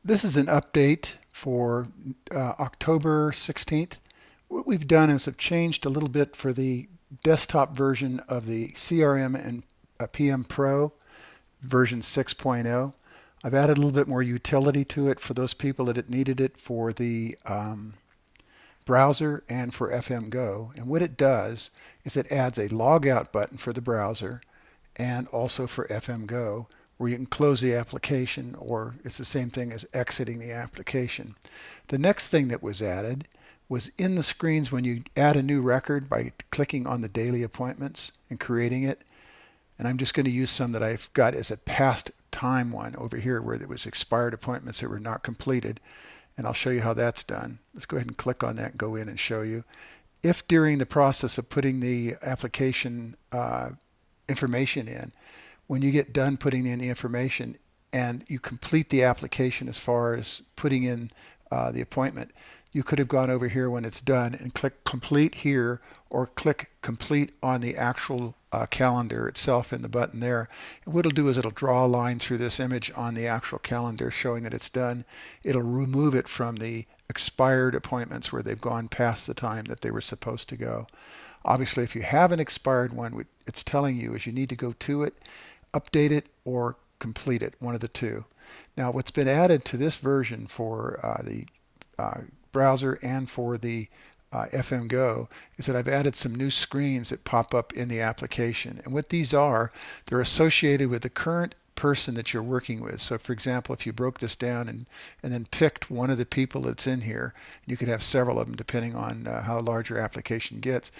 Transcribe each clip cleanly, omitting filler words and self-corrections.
This is an update for October 16th. What we've done is have changed a little bit for the desktop version of the CRM and PM Pro version 6.0. I've added a little bit more utility to it for those people that it needed it for the browser and for FM Go. And what it does is it adds a logout button for the browser and also for FM Go, where you can close the application, or it's the same thing as exiting the application. The next thing that was added was in the screens when you add a new record by clicking on the daily appointments and creating it. And I'm just going to use some that I've got as a past time one over here where there was expired appointments that were not completed. And I'll show you how that's done. Let's go ahead and click on that and go in and show you. If during the process of putting the application information in, when you get done putting in the information and you complete the application as far as putting in the appointment, you could have gone over here when it's done and click complete here, or click complete on the actual calendar itself in the button there. And what it'll do is it'll draw a line through this image on the actual calendar showing that it's done. It'll remove it from the expired appointments where they've gone past the time that they were supposed to go. Obviously, if you have an expired one, what it's telling you is you need to go to it, update it, or complete it, one of the two. Now, what's been added to this version for the browser and for the FM Go is that I've added some new screens that pop up in the application. And what these are, they're associated with the current person that you're working with. So for example, if you broke this down and then picked one of the people that's in here, you could have several of them depending on how large your application gets.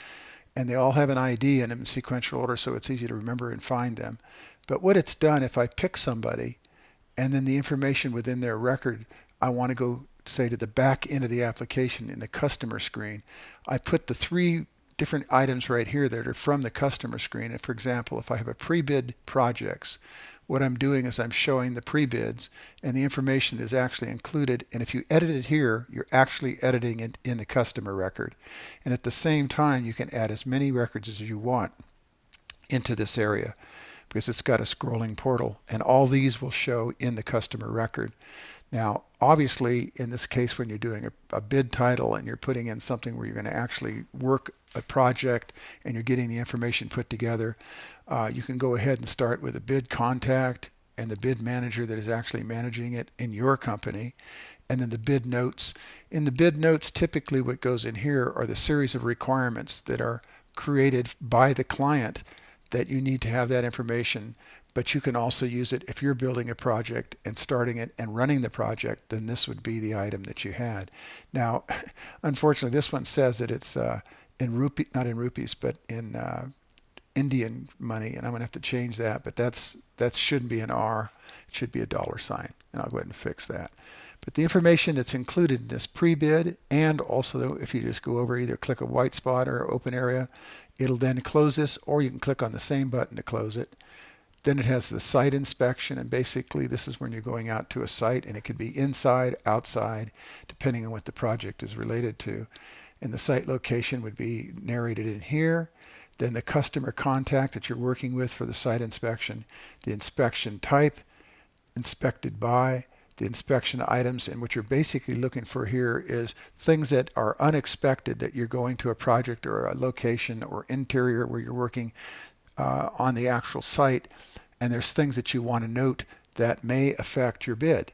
And they all have an ID in them in sequential order, so it's easy to remember and find them. But what it's done, if I pick somebody and then the information within their record, I want to go say to the back end of the application in the customer screen, I put the three different items right here that are from the customer screen. And for example, if I have a pre-bid projects, what I'm doing is I'm showing the pre-bids and the information is actually included. And if you edit it here, you're actually editing it in the customer record. And at the same time, you can add as many records as you want into this area because it's got a scrolling portal, and all these will show in the customer record. Now, obviously, in this case, when you're doing a bid title and you're putting in something where you're going to actually work a project and you're getting the information put together, you can go ahead and start with a bid contact and the bid manager that is actually managing it in your company, and then the bid notes. In the bid notes, typically what goes in here are the series of requirements that are created by the client that you need to have that information. But you can also use it if you're building a project and starting it and running the project, then this would be the item that you had. Now, unfortunately, this one says that it's in rupee, not in rupees, but in Indian money, and I'm going to have to change that, but that shouldn't be an R. It should be a dollar sign, and I'll go ahead and fix that. But the information that's included in this pre-bid, and also if you just go over, either click a white spot or open area, it'll then close this, or you can click on the same button to close it. Then it has the site inspection, and basically this is when you're going out to a site, and it could be inside, outside, depending on what the project is related to. And the site location would be narrated in here. Then the customer contact that you're working with for the site inspection, the inspection type, inspected by, the inspection items, and what you're basically looking for here is things that are unexpected that you're going to a project or a location or interior where you're working on the actual site, and there's things that you want to note that may affect your bid.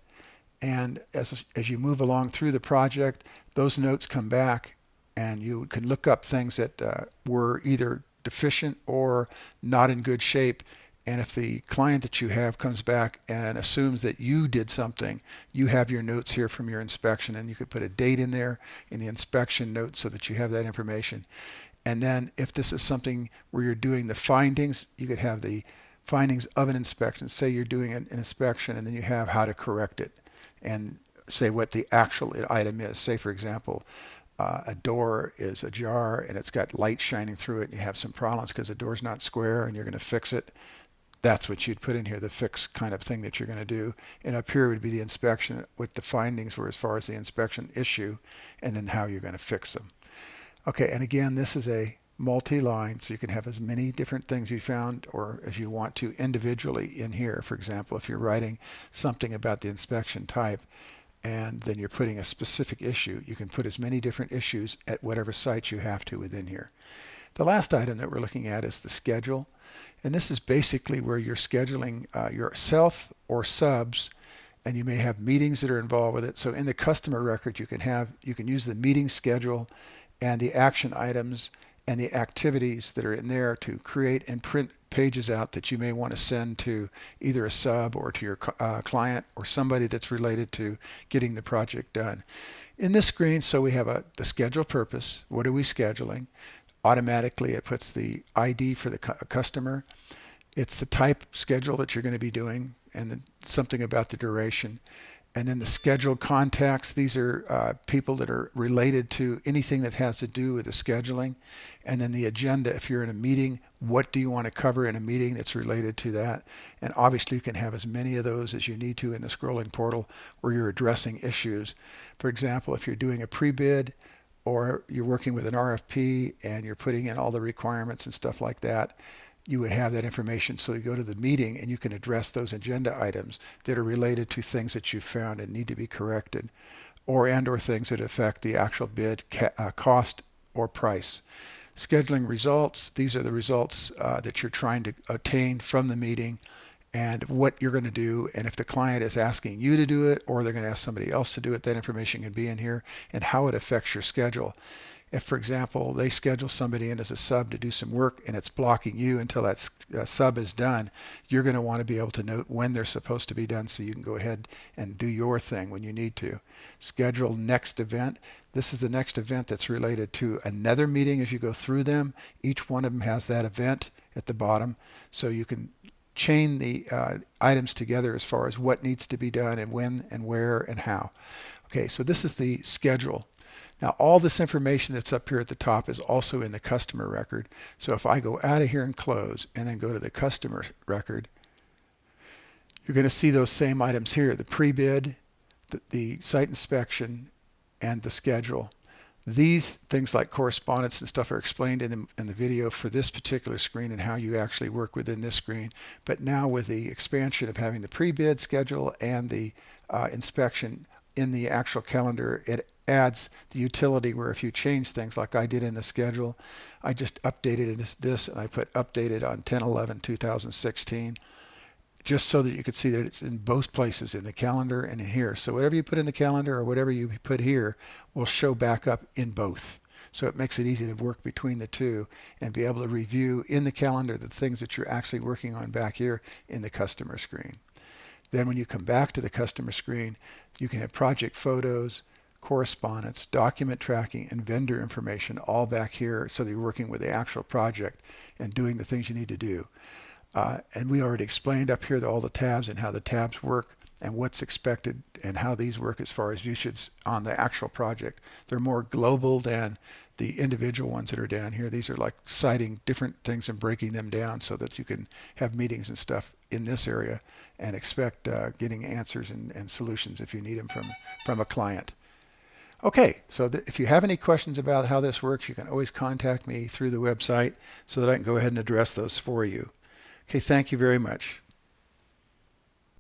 And as you move along through the project, those notes come back, and you can look up things that were either deficient or not in good shape. And if the client that you have comes back and assumes that you did something, you have your notes here from your inspection, and you could put a date in there in the inspection notes so that you have that information. And then if this is something where you're doing the findings, you could have the findings of an inspection. Say you're doing an inspection, and then you have how to correct it and say what the actual item is. Say, for example, a door is ajar and it's got light shining through it, and you have some problems because the door's not square and you're going to fix it. That's what you'd put in here, the fix kind of thing that you're going to do. And up here would be the inspection, what the findings were as far as the inspection issue, and then how you're going to fix them. Okay, and again, this is a multi-line, so you can have as many different things you found or as you want to individually in here. For example, if you're writing something about the inspection type, and then you're putting a specific issue. You can put as many different issues at whatever site you have to within here. The last item that we're looking at is the schedule. And this is basically where you're scheduling yourself or subs, and you may have meetings that are involved with it. So in the customer record, you can use the meeting schedule and the action items and the activities that are in there to create and print pages out that you may want to send to either a sub or to your client or somebody that's related to getting the project done. In this screen, so we have the schedule purpose. What are we scheduling? Automatically, it puts the ID for the customer. It's the type schedule that you're going to be doing, and then something about the duration. And then the scheduled contacts, these are people that are related to anything that has to do with the scheduling. And then the agenda, if you're in a meeting, what do you want to cover in a meeting that's related to that? And obviously you can have as many of those as you need to in the scrolling portal where you're addressing issues. For example, if you're doing a pre-bid or you're working with an RFP and you're putting in all the requirements and stuff like that, you would have that information, so you go to the meeting and you can address those agenda items that are related to things that you found and need to be corrected, or things that affect the actual bid cost or price. Scheduling results, these are the results that you're trying to obtain from the meeting and what you're going to do, and if the client is asking you to do it or they're going to ask somebody else to do it, that information can be in here, and how it affects your schedule. If, for example, they schedule somebody in as a sub to do some work and it's blocking you until that sub is done, you're going to want to be able to note when they're supposed to be done so you can go ahead and do your thing when you need to. Schedule next event. This is the next event that's related to another meeting as you go through them. Each one of them has that event at the bottom, so you can chain the items together as far as what needs to be done and when and where and how. Okay, so this is the schedule. Now, all this information that's up here at the top is also in the customer record. So if I go out of here and close and then go to the customer record, you're going to see those same items here, the pre-bid, the site inspection, and the schedule. These things like correspondence and stuff are explained in the video for this particular screen and how you actually work within this screen. But now with the expansion of having the pre-bid schedule and the inspection in the actual calendar, it adds the utility where if you change things like I did in the schedule, I just updated this and I put updated on 10/11/2016 just so that you could see that it's in both places, in the calendar and in here. So whatever you put in the calendar or whatever you put here will show back up in both. So it makes it easy to work between the two and be able to review in the calendar the things that you're actually working on back here in the customer screen. Then when you come back to the customer screen, you can have project photos, correspondence, document tracking, and vendor information all back here so that you're working with the actual project and doing the things you need to do. And we already explained up here all the tabs and how the tabs work and what's expected and how these work as far as usage on the actual project. They're more global than the individual ones that are down here. These are like citing different things and breaking them down so that you can have meetings and stuff in this area and expect getting answers and solutions if you need them from a client. Okay, so if you have any questions about how this works, you can always contact me through the website so that I can go ahead and address those for you. Okay, thank you very much.